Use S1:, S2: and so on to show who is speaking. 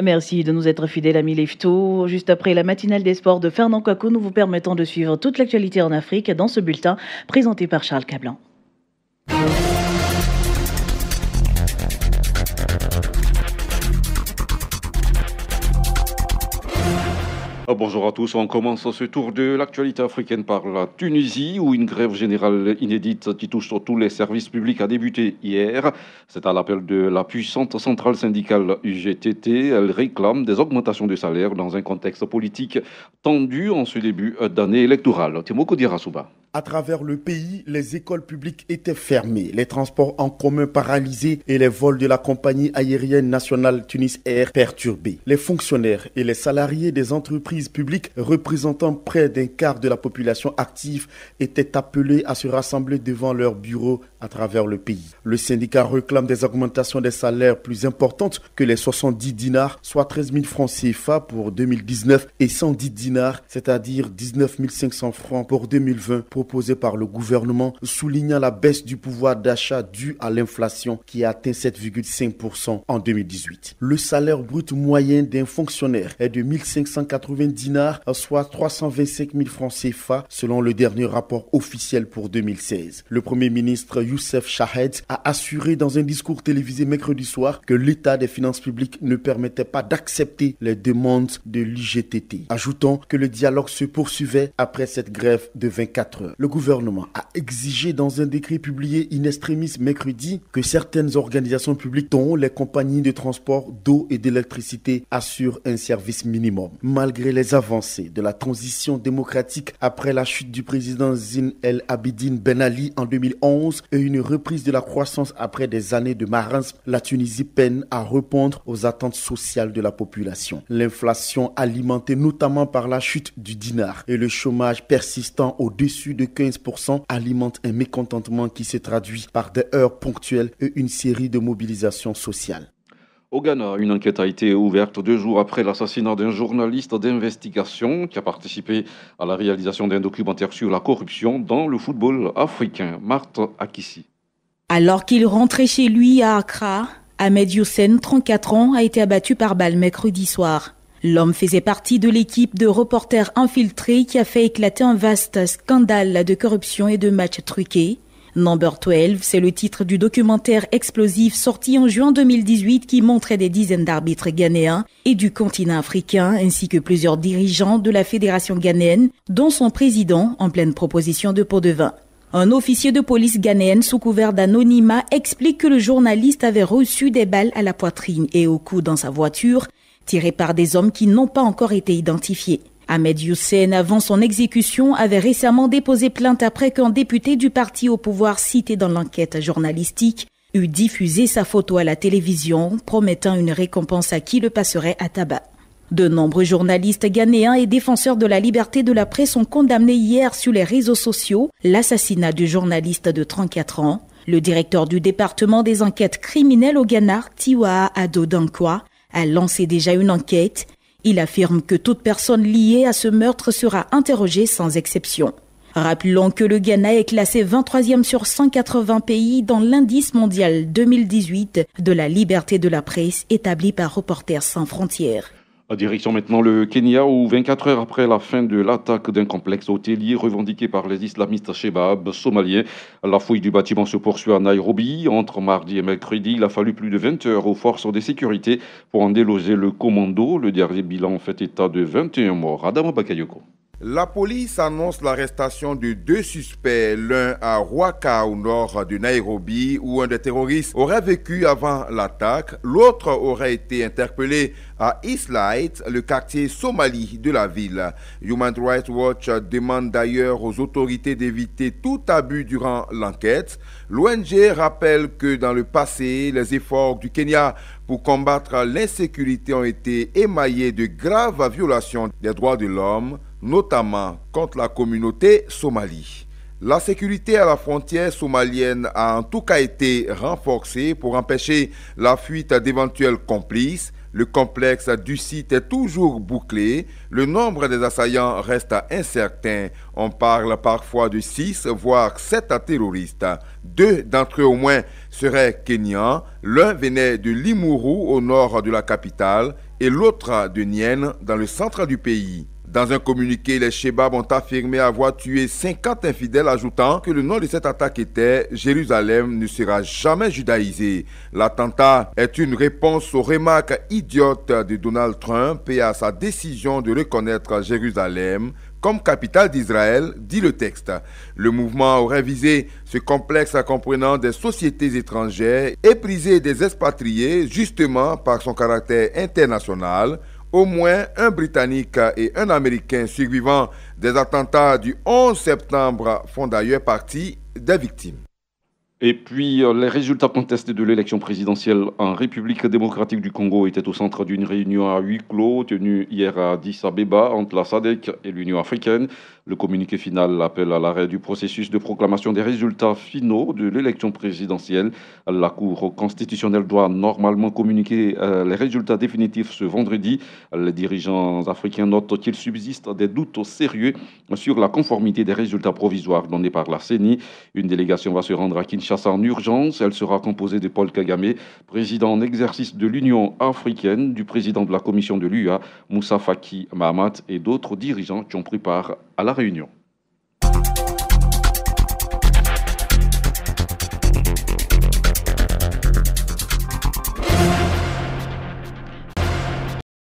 S1: Merci de nous être fidèles, amis Lefto. Juste après la matinale des sports de Fernand Coco, nous vous permettons de suivre toute l'actualité en Afrique dans ce bulletin présenté par Charles Cablan.
S2: Bonjour à tous, on commence ce tour de l'actualité africaine par la Tunisie où une grève générale inédite qui touche tous les services publics a débuté hier. C'est à l'appel de la puissante centrale syndicale UGTT. Elle réclame des augmentations de salaire dans un contexte politique tendu en ce début d'année électorale. Timoko Dirasouba.
S3: À travers le pays, les écoles publiques étaient fermées, les transports en commun paralysés et les vols de la compagnie aérienne nationale Tunis Air perturbés. Les fonctionnaires et les salariés des entreprises publiques représentant près d'un quart de la population active étaient appelés à se rassembler devant leurs bureaux à travers le pays. Le syndicat réclame des augmentations des salaires plus importantes que les 70 dinars, soit 13 000 francs CFA pour 2019 et 110 dinars, c'est-à-dire 19 500 francs pour 2020, proposé par le gouvernement, soulignant la baisse du pouvoir d'achat due à l'inflation qui a atteint 7,5% en 2018. Le salaire brut moyen d'un fonctionnaire est de 1580 dinars, soit 325 000 francs CFA, selon le dernier rapport officiel pour 2016. Le Premier ministre Youssef Chahed a assuré dans un discours télévisé mercredi soir que l'état des finances publiques ne permettait pas d'accepter les demandes de l'UGTT, ajoutant que le dialogue se poursuivait après cette grève de 24 heures. Le gouvernement a exigé dans un décret publié in extremis mercredi que certaines organisations publiques, dont les compagnies de transport, d'eau et d'électricité, assurent un service minimum. Malgré les avancées de la transition démocratique après la chute du président Zine El Abidine Ben Ali en 2011 et une reprise de la croissance après des années de marasme, la Tunisie peine à répondre aux attentes sociales de la population. L'inflation, alimentée notamment par la chute du dinar et le chômage persistant au-dessus de 15%, alimente un mécontentement qui se traduit par des heurts ponctuels et une série de mobilisations sociales.
S2: Au Ghana, une enquête a été ouverte 2 jours après l'assassinat d'un journaliste d'investigation qui a participé à la réalisation d'un documentaire sur la corruption dans le football africain. Marthe Akissi.
S4: Alors qu'il rentrait chez lui à Accra, Ahmed Youssef, 34 ans, a été abattu par balle mercredi soir. L'homme faisait partie de l'équipe de reporters infiltrés qui a fait éclater un vaste scandale de corruption et de matchs truqués. Number 12, c'est le titre du documentaire explosif sorti en juin 2018 qui montrait des dizaines d'arbitres ghanéens et du continent africain ainsi que plusieurs dirigeants de la fédération ghanéenne, dont son président en pleine proposition de pot de vin. Un officier de police ghanéenne sous couvert d'anonymat explique que le journaliste avait reçu des balles à la poitrine et au cou dans sa voiture, tirées par des hommes qui n'ont pas encore été identifiés. Ahmed Youssef, avant son exécution, avait récemment déposé plainte après qu'un député du parti au pouvoir cité dans l'enquête journalistique eut diffusé sa photo à la télévision, promettant une récompense à qui le passerait à tabac. De nombreux journalistes ghanéens et défenseurs de la liberté de la presse ont condamné hier sur les réseaux sociaux l'assassinat du journaliste de 34 ans. Le directeur du département des enquêtes criminelles au Ghana, Tiwa Ado Dankwa, a lancé déjà une enquête. Il affirme que toute personne liée à ce meurtre sera interrogée sans exception. Rappelons que le Ghana est classé 23e sur 180 pays dans l'indice mondial 2018 de la liberté de la presse établi par Reporters sans frontières.
S2: Direction maintenant le Kenya où 24 heures après la fin de l'attaque d'un complexe hôtelier revendiqué par les islamistes Shebab somaliens, la fouille du bâtiment se poursuit à Nairobi. Entre mardi et mercredi, il a fallu plus de 20 heures aux forces de sécurité pour en déloger le commando. Le dernier bilan fait état de 21 morts. Adama Bakayoko.
S5: La police annonce l'arrestation de 2 suspects, l'un à Ruaka au nord de Nairobi où un des terroristes aurait vécu avant l'attaque, l'autre aurait été interpellé à Eastlight, le quartier somali de la ville. Human Rights Watch demande d'ailleurs aux autorités d'éviter tout abus durant l'enquête. L'ONG rappelle que dans le passé, les efforts du Kenya pour combattre l'insécurité ont été émaillés de graves violations des droits de l'homme, notamment contre la communauté somalie. La sécurité à la frontière somalienne a en tout cas été renforcée pour empêcher la fuite d'éventuels complices. Le complexe du site est toujours bouclé. Le nombre des assaillants reste incertain. On parle parfois de 6 voire 7 terroristes. 2 d'entre eux au moins seraient kenyans. L'un venait de Limuru au nord de la capitale. et l'autre de Nienne, dans le centre du pays. Dans un communiqué, les Chebabs ont affirmé avoir tué 50 infidèles, ajoutant que le nom de cette attaque était « Jérusalem ne sera jamais judaïsée ». L'attentat est une réponse aux remarques idiotes de Donald Trump et à sa décision de reconnaître Jérusalem comme capitale d'Israël, dit le texte. Le mouvement aurait visé ce complexe comprenant des sociétés étrangères éprisées des expatriés justement par son caractère international. Au moins un Britannique et un Américain survivants des attentats du 11 septembre font d'ailleurs partie des victimes.
S2: Et puis, les résultats contestés de l'élection présidentielle en République démocratique du Congo étaient au centre d'une réunion à huis clos tenue hier à Addis Abeba entre la SADC et l'Union africaine. Le communiqué final appelle à l'arrêt du processus de proclamation des résultats finaux de l'élection présidentielle. La Cour constitutionnelle doit normalement communiquer les résultats définitifs ce vendredi. Les dirigeants africains notent qu'il subsiste des doutes sérieux sur la conformité des résultats provisoires donnés par la CENI. Une délégation va se rendre à Kinshasa en urgence. Elle sera composée de Paul Kagame, président en exercice de l'Union africaine, du président de la commission de l'UA, Moussa Faki Mahamat, et d'autres dirigeants qui ont pris part à la réunion.